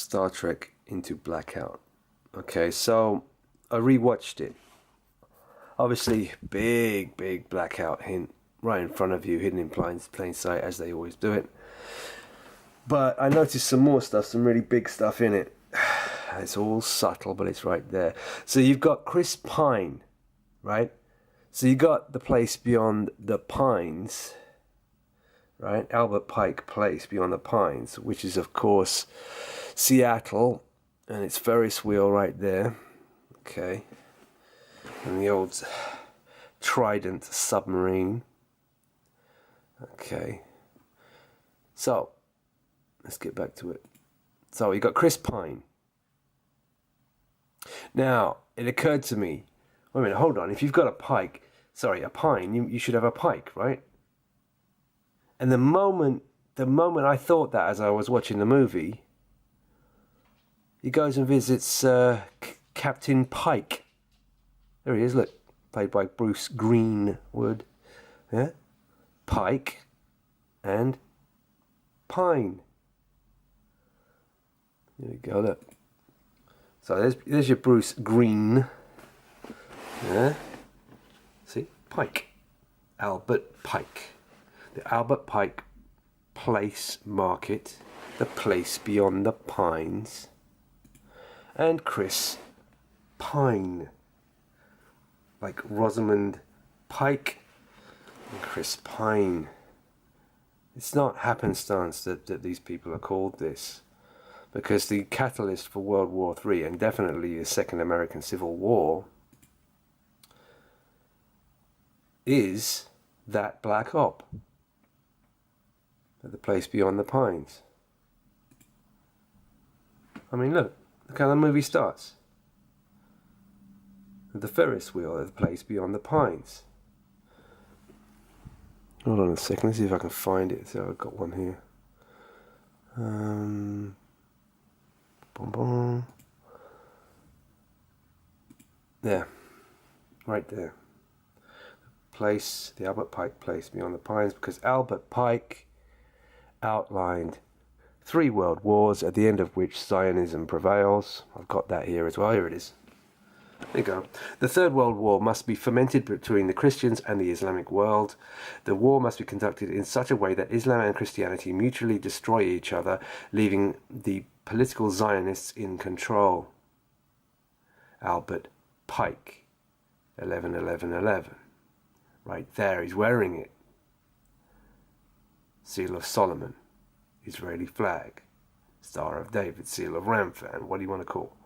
Star Trek Into Blackout. Okay, so I rewatched it. Obviously, big blackout hint right in front of you, hidden in plain sight, as they always do it. But I noticed some more stuff, some really big stuff in it. It's all subtle, but it's right there. So you've got Chris Pine, right? So you got the place beyond the pines, right? Albert Pike Place beyond the pines, which is, of course, Seattle, and it's Ferris wheel right there. Okay. And the old Trident submarine. Okay. So, let's get back to it. So, you got Chris Pine. Now, it occurred to me, wait a minute, hold on. If you've got a pine, you should have a pike, right? And the moment I thought that as I was watching the movie, he goes and visits Captain Pike. There he is, look, played by Bruce Greenwood. Yeah? Pike and Pine. There we go, look. So there's your Bruce Green. Yeah? See? Pike. Albert Pike. The Albert Pike Place Market. The place beyond the pines. And Chris Pine. Like Rosamund Pike and Chris Pine. It's not happenstance that these people are called this. Because the catalyst for World War III, and definitely the Second American Civil War, is that black op at the place beyond the pines. I mean, look how the movie starts. The Ferris wheel at the place beyond the pines. Hold on a second, let's see if I can find it. So I've got one here. Boom, boom. There, right there. Place, the Albert Pike Place beyond the pines, because Albert Pike outlined 3 world wars, at the end of which Zionism prevails. I've got that here as well. Here it is. There you go. The Third World War must be fomented between the Christians and the Islamic world. The war must be conducted in such a way that Islam and Christianity mutually destroy each other, leaving the political Zionists in control. Albert Pike, 11/11/11. Right there, he's wearing it. Seal of Solomon, Israeli flag, Star of David, Seal of Ramfan, what do you want to call?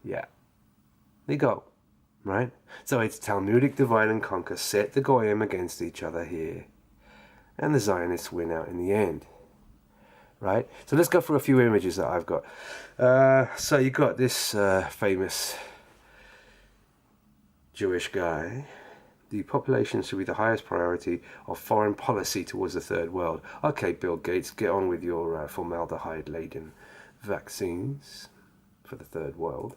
Yeah. They go, right? So it's Talmudic divide and conquer, set the Goyim against each other here. And the Zionists win out in the end. Right? So let's go through a few images that I've got. So you got this famous Jewish guy. The population should be the highest priority of foreign policy towards the third world. Okay, Bill Gates, get on with your formaldehyde-laden vaccines for the third world.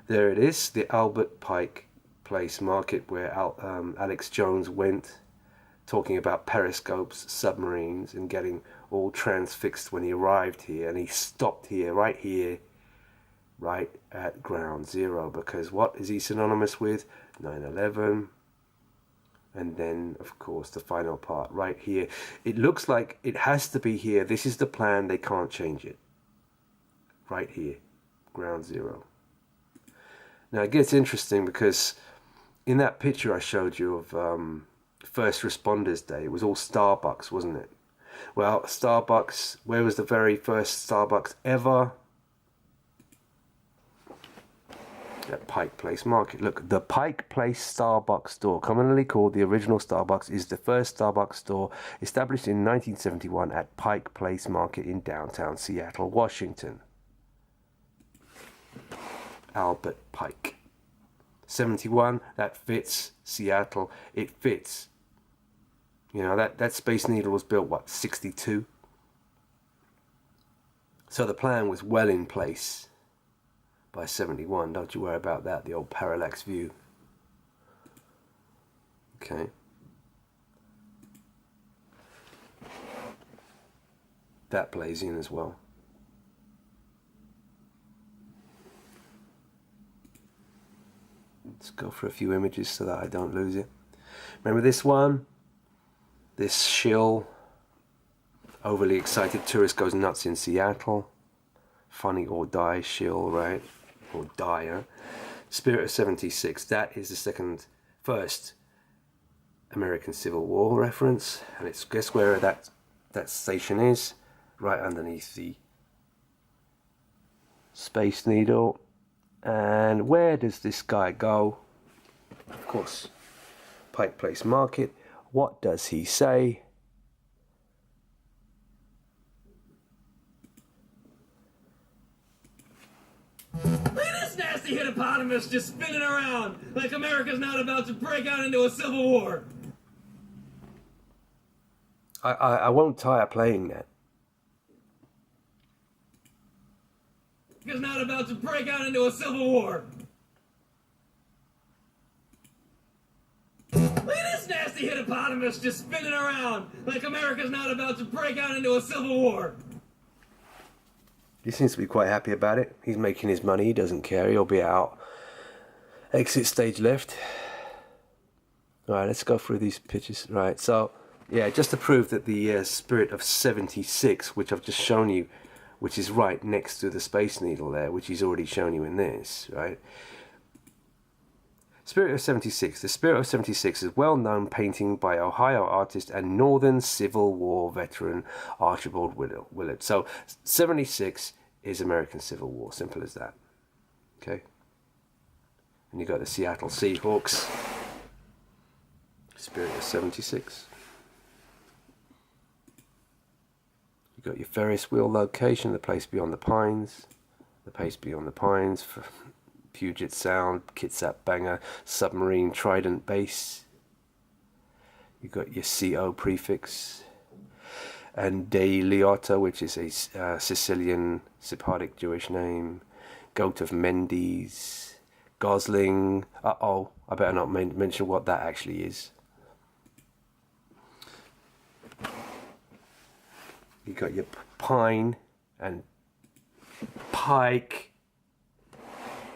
There it is, the Albert Pike Place Market, where Alex Jones went, talking about periscopes, submarines, and getting all transfixed when he arrived here. And he stopped here, right at ground zero, because what is he synonymous with? 9/11. And then, of course, the final part right here. It looks like it has to be here. This is the plan. They can't change it. Right here, ground zero. Now it gets interesting because in that picture I showed you of First Responders Day, it was all Starbucks, wasn't it? Well, Starbucks, where was the very first Starbucks ever? At Pike Place Market. Look, the Pike Place Starbucks store, commonly called the original Starbucks, is the first Starbucks store established in 1971 at Pike Place Market in downtown Seattle, Washington. Albert Pike. 71, that fits. Seattle, it fits. You know, that Space Needle was built, what, 62? So the plan was well in place by 71. Don't you worry about that, the old parallax view. Okay. that plays in as well. Let's go for a few images so that I don't lose it. Remember this one? This shill. Overly excited tourist goes nuts in Seattle. Funny or die shill, right? Or dire. Spirit of 76. That is the first American Civil War reference. And it's, guess where that station is? Right underneath the Space Needle. And where does this guy go? Of course, Pike Place Market. What does he say? Look at this nasty hippopotamus just spinning around like America's not about to break out into a civil war. I won't tire playing that. Is not about to break out into a civil war. Look at this nasty hippopotamus just spinning around like America's not about to break out into a civil war. He seems to be quite happy about it. He's making his money. He doesn't care. He'll be out. Exit stage left. Alright, let's go through these pictures. Right, so, yeah, just to prove that the Spirit of 76, which I've just shown you, which is right next to the Space Needle there, which he's already shown you in this, right? Spirit of 76. The Spirit of 76 is a well-known painting by Ohio artist and Northern Civil War veteran Archibald Willard. So 76 is American Civil War, simple as that. Okay? And you got the Seattle Seahawks. Spirit of 76. You got your Ferris wheel location, the place beyond the pines, the place beyond the pines, for Puget Sound, Kitsap Banger, Submarine Trident Base. You got your CO prefix, and De Liotta, which is a Sicilian Sephardic Jewish name. Goat of Mendes, Gosling. I better not mention what that actually is. You got your Pine and Pike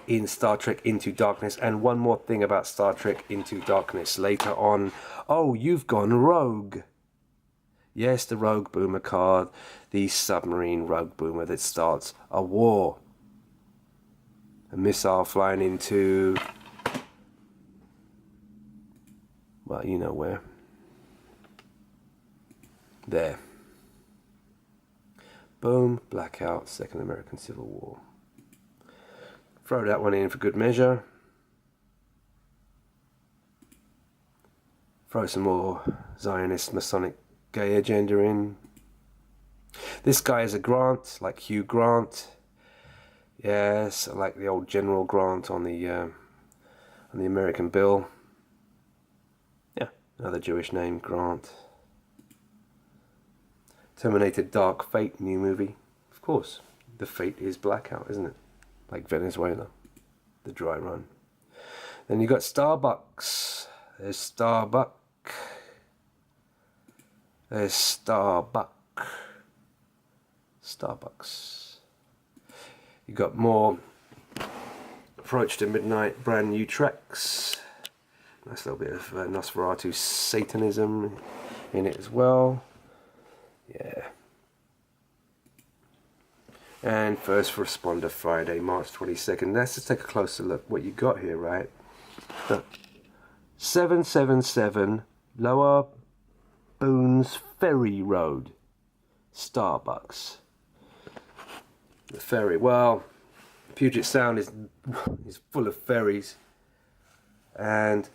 in Star Trek Into Darkness. And one more thing about Star Trek Into Darkness later on. Oh, you've gone rogue. Yes, the Rogue Boomer card. The submarine Rogue Boomer that starts a war. A missile flying into... well, you know where. There. Boom, blackout, Second American Civil War. Throw that one in for good measure. Throw some more Zionist Masonic gay agenda in. This guy is a Grant, like Hugh Grant. Yes, like the old General Grant on the American Bill. Yeah, another Jewish name, Grant. Terminator Dark Fate, new movie. Of course, the fate is blackout, isn't it? Like Venezuela, the dry run. Then you got Starbucks. There's Starbuck. There's Starbuck. Starbucks. You got more Approach to Midnight, brand new tracks. Nice little bit of Nosferatu Satanism in it as well. Yeah. And First Responder Friday, March 22nd. Let's just take a closer look what you got here, right? The 777 Lower Boones Ferry Road, Starbucks. The ferry. Well, Puget Sound is full of ferries, and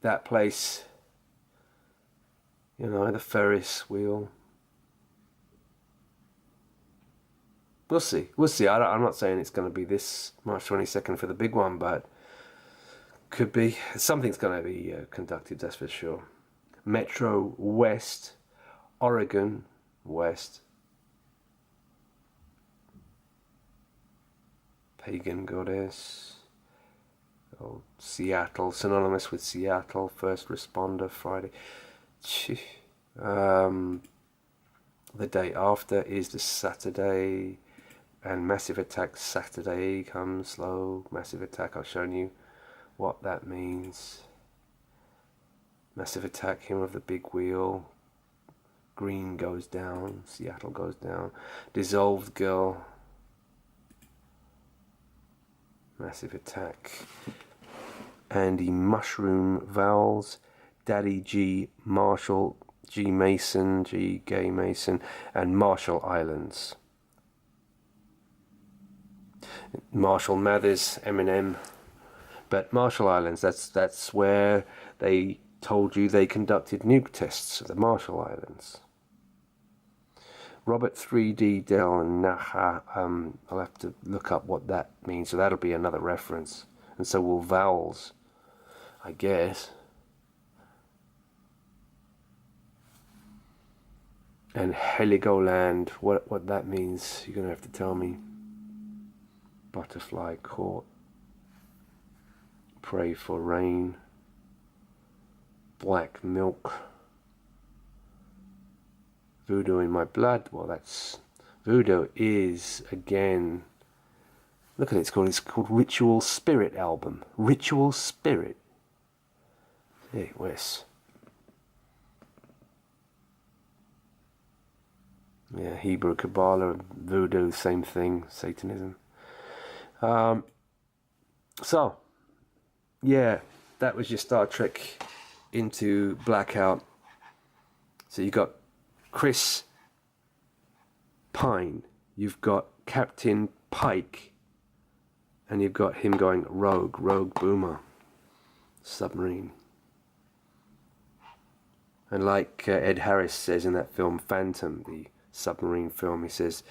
that place, you know, the Ferris wheel. We'll see. We'll see. I'm not saying it's going to be this March 22nd for the big one, but could be. Something's going to be conducted, that's for sure. Metro West, Oregon West. Pagan Goddess. Oh, Seattle, synonymous with Seattle. First Responder Friday. The day after is the Saturday, and Massive Attack Saturday comes slow. Massive Attack, I've shown you what that means. Massive Attack, him with the big wheel. Green goes down, Seattle goes down. Dissolved Girl. Massive Attack. Andy Mushroom Vowels. Daddy G Marshall, G Mason, G Gay Mason, and Marshall Islands. Marshall Mathers, Eminem. But Marshall Islands, that's where they told you they conducted nuke tests at the Marshall Islands. Robert 3D Del Naha, I'll have to look up what that means, so that'll be another reference. And so will vowels, I guess. And Heligoland, what that means, you're going to have to tell me. Butterfly Court. Pray for Rain. Black Milk. Voodoo in My Blood. Well, that's... Voodoo is, again... Look at it, it's called Ritual Spirit album. Ritual Spirit. Hey, Wes. Yeah, Hebrew Kabbalah, Voodoo, same thing, Satanism. So, yeah, that was your Star Trek Into Blackout. So you got Chris Pine, you've got Captain Pike, and you've got him going Rogue Boomer, submarine. And like Ed Harris says in that film Phantom, the submarine film, he says,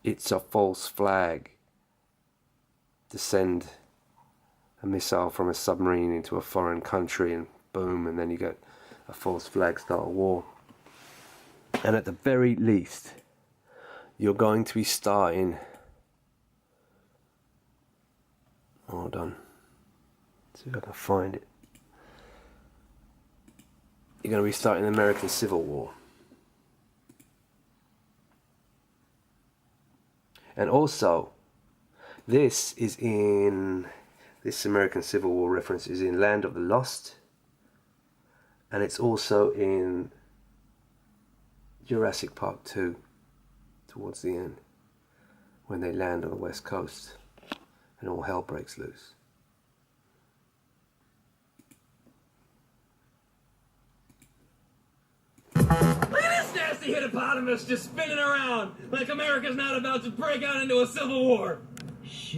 it's a false flag to send a missile from a submarine into a foreign country, and boom, and then you get a false flag style war. And at the very least, you're going to be starting... Hold on. See if I can find it. You're going to be starting the American Civil War. And also, this American Civil War reference is in Land of the Lost, and it's also in Jurassic Park 2, towards the end, when they land on the West Coast and all hell breaks loose. Look at this nasty hippopotamus just spinning around like America's not about to break out into a civil war. Shit.